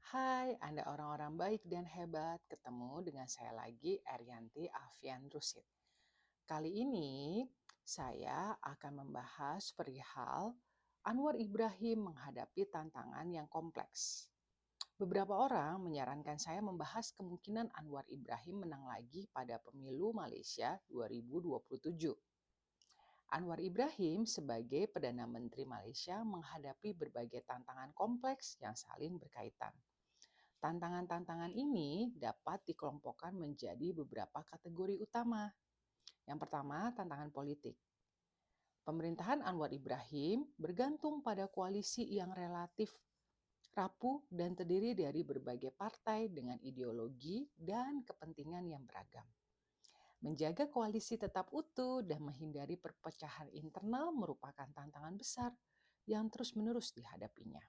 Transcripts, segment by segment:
Hai, Anda orang-orang baik dan hebat. Ketemu dengan saya lagi, Erianti Alfian Rusid. Kali ini saya akan membahas perihal Anwar Ibrahim menghadapi tantangan yang kompleks. Beberapa orang menyarankan saya membahas kemungkinan Anwar Ibrahim menang lagi pada pemilu Malaysia 2027. Anwar Ibrahim sebagai Perdana Menteri Malaysia menghadapi berbagai tantangan kompleks yang saling berkaitan. Tantangan-tantangan ini dapat dikelompokkan menjadi beberapa kategori utama. Yang pertama, tantangan politik. Pemerintahan Anwar Ibrahim bergantung pada koalisi yang relatif rapuh dan terdiri dari berbagai partai dengan ideologi dan kepentingan yang beragam. Menjaga koalisi tetap utuh dan menghindari perpecahan internal merupakan tantangan besar yang terus-menerus dihadapinya.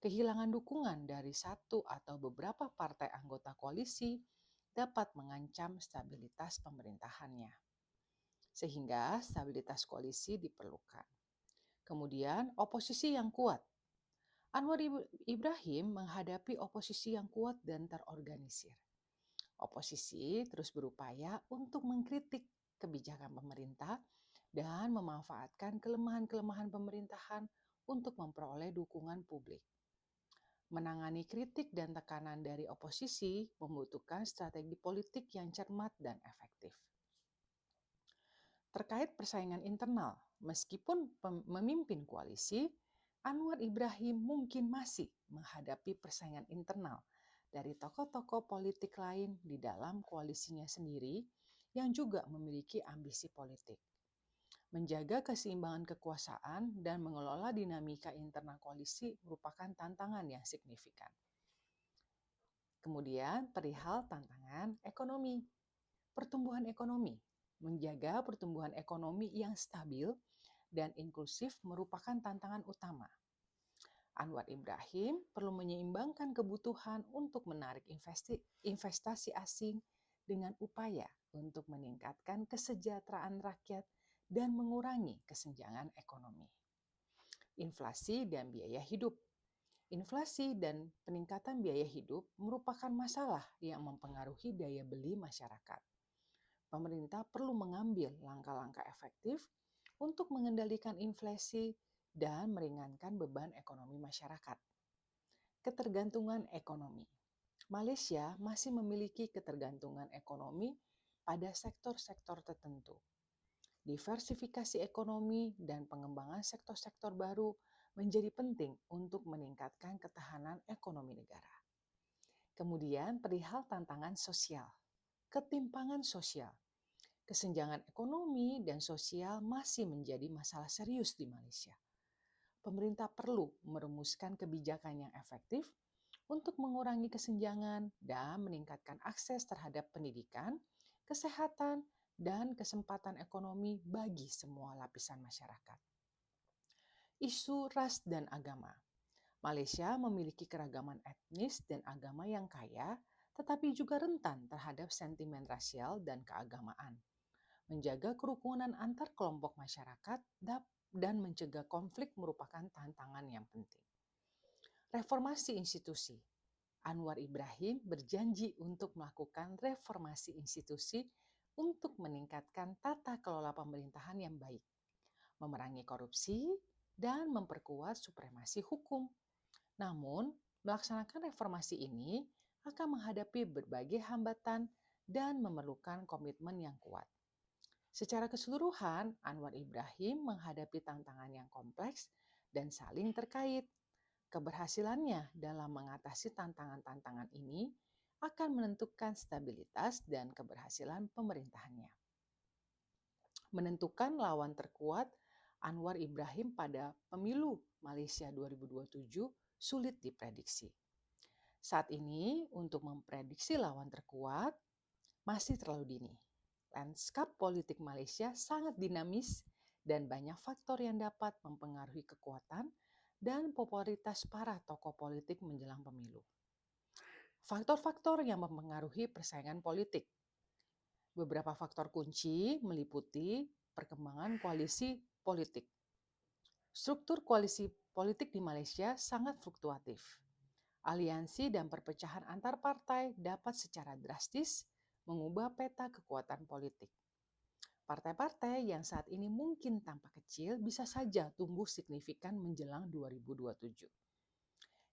Kehilangan dukungan dari satu atau beberapa partai anggota koalisi dapat mengancam stabilitas pemerintahannya, sehingga stabilitas koalisi diperlukan. Kemudian, oposisi yang kuat. Anwar Ibrahim menghadapi oposisi yang kuat dan terorganisir. Oposisi terus berupaya untuk mengkritik kebijakan pemerintah dan memanfaatkan kelemahan-kelemahan pemerintahan untuk memperoleh dukungan publik. Menangani kritik dan tekanan dari oposisi membutuhkan strategi politik yang cermat dan efektif. Terkait persaingan internal, meskipun memimpin koalisi, Anwar Ibrahim mungkin masih menghadapi persaingan internal dari tokoh-tokoh politik lain di dalam koalisinya sendiri yang juga memiliki ambisi politik. Menjaga keseimbangan kekuasaan dan mengelola dinamika internal koalisi merupakan tantangan yang signifikan. Kemudian perihal tantangan ekonomi. Pertumbuhan ekonomi. Menjaga pertumbuhan ekonomi yang stabil dan inklusif merupakan tantangan utama. Anwar Ibrahim perlu menyeimbangkan kebutuhan untuk menarik investasi asing dengan upaya untuk meningkatkan kesejahteraan rakyat dan mengurangi kesenjangan ekonomi. Inflasi dan biaya hidup. Inflasi dan peningkatan biaya hidup merupakan masalah yang mempengaruhi daya beli masyarakat. Pemerintah perlu mengambil langkah-langkah efektif untuk mengendalikan inflasi dan meringankan beban ekonomi masyarakat. Ketergantungan ekonomi. Malaysia masih memiliki ketergantungan ekonomi pada sektor-sektor tertentu. Diversifikasi ekonomi dan pengembangan sektor-sektor baru menjadi penting untuk meningkatkan ketahanan ekonomi negara. Kemudian perihal tantangan sosial. Ketimpangan sosial. Kesenjangan ekonomi dan sosial masih menjadi masalah serius di Malaysia. Pemerintah perlu merumuskan kebijakan yang efektif untuk mengurangi kesenjangan dan meningkatkan akses terhadap pendidikan, kesehatan, dan kesempatan ekonomi bagi semua lapisan masyarakat. Isu ras dan agama. Malaysia memiliki keragaman etnis dan agama yang kaya, tetapi juga rentan terhadap sentimen rasial dan keagamaan. Menjaga kerukunan antar kelompok masyarakat dan mencegah konflik merupakan tantangan yang penting. Reformasi institusi. Anwar Ibrahim berjanji untuk melakukan reformasi institusi untuk meningkatkan tata kelola pemerintahan yang baik, memerangi korupsi, dan memperkuat supremasi hukum. Namun, melaksanakan reformasi ini akan menghadapi berbagai hambatan dan memerlukan komitmen yang kuat. Secara keseluruhan, Anwar Ibrahim menghadapi tantangan yang kompleks dan saling terkait. Keberhasilannya dalam mengatasi tantangan-tantangan ini akan menentukan stabilitas dan keberhasilan pemerintahannya. Menentukan lawan terkuat Anwar Ibrahim pada pemilu Malaysia 2027 sulit diprediksi. Saat ini, untuk memprediksi lawan terkuat masih terlalu dini. Lanskap politik Malaysia sangat dinamis dan banyak faktor yang dapat mempengaruhi kekuatan dan popularitas para tokoh politik menjelang pemilu. Faktor-faktor yang mempengaruhi persaingan politik. Beberapa faktor kunci meliputi perkembangan koalisi politik. Struktur koalisi politik di Malaysia sangat fluktuatif. Aliansi dan perpecahan antar partai dapat secara drastis mengubah peta kekuatan politik. Partai-partai yang saat ini mungkin tampak kecil bisa saja tumbuh signifikan menjelang 2027.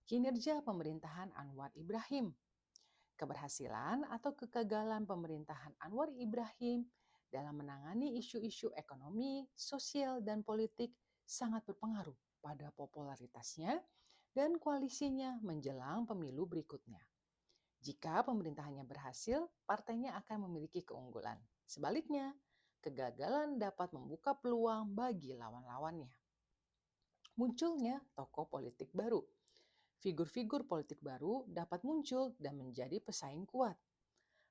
Kinerja pemerintahan Anwar Ibrahim. Keberhasilan atau kegagalan pemerintahan Anwar Ibrahim dalam menangani isu-isu ekonomi, sosial, dan politik sangat berpengaruh pada popularitasnya dan koalisinya menjelang pemilu berikutnya. Jika pemerintahannya berhasil, partainya akan memiliki keunggulan. Sebaliknya, kegagalan dapat membuka peluang bagi lawan-lawannya. Munculnya tokoh politik baru. Figur-figur politik baru dapat muncul dan menjadi pesaing kuat.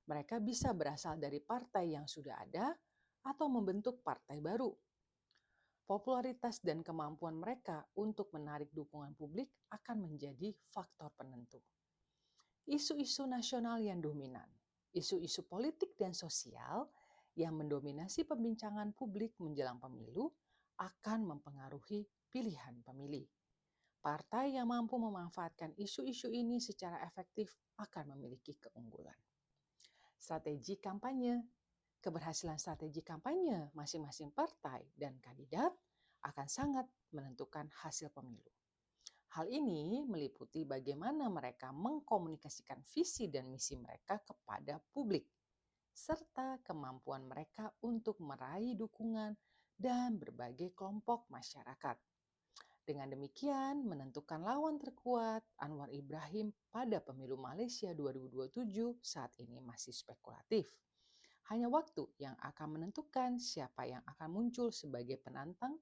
Mereka bisa berasal dari partai yang sudah ada atau membentuk partai baru. Popularitas dan kemampuan mereka untuk menarik dukungan publik akan menjadi faktor penentu. Isu-isu nasional yang dominan, isu-isu politik dan sosial yang mendominasi perbincangan publik menjelang pemilu akan mempengaruhi pilihan pemilih. Partai yang mampu memanfaatkan isu-isu ini secara efektif akan memiliki keunggulan. Strategi kampanye. Keberhasilan strategi kampanye masing-masing partai dan kandidat akan sangat menentukan hasil pemilu. Hal ini meliputi bagaimana mereka mengkomunikasikan visi dan misi mereka kepada publik, serta kemampuan mereka untuk meraih dukungan dan berbagai kelompok masyarakat. Dengan demikian, menentukan lawan terkuat Anwar Ibrahim pada pemilu Malaysia 2027 saat ini masih spekulatif. Hanya waktu yang akan menentukan siapa yang akan muncul sebagai penantang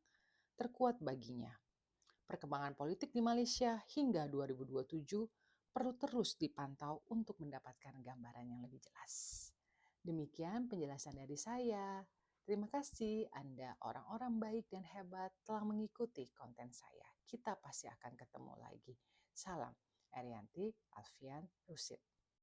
terkuat baginya. Perkembangan politik di Malaysia hingga 2027 perlu terus dipantau untuk mendapatkan gambaran yang lebih jelas. Demikian penjelasan dari saya. Terima kasih Anda orang-orang baik dan hebat telah mengikuti konten saya. Kita pasti akan ketemu lagi. Salam, Erianti Alfian Rusid.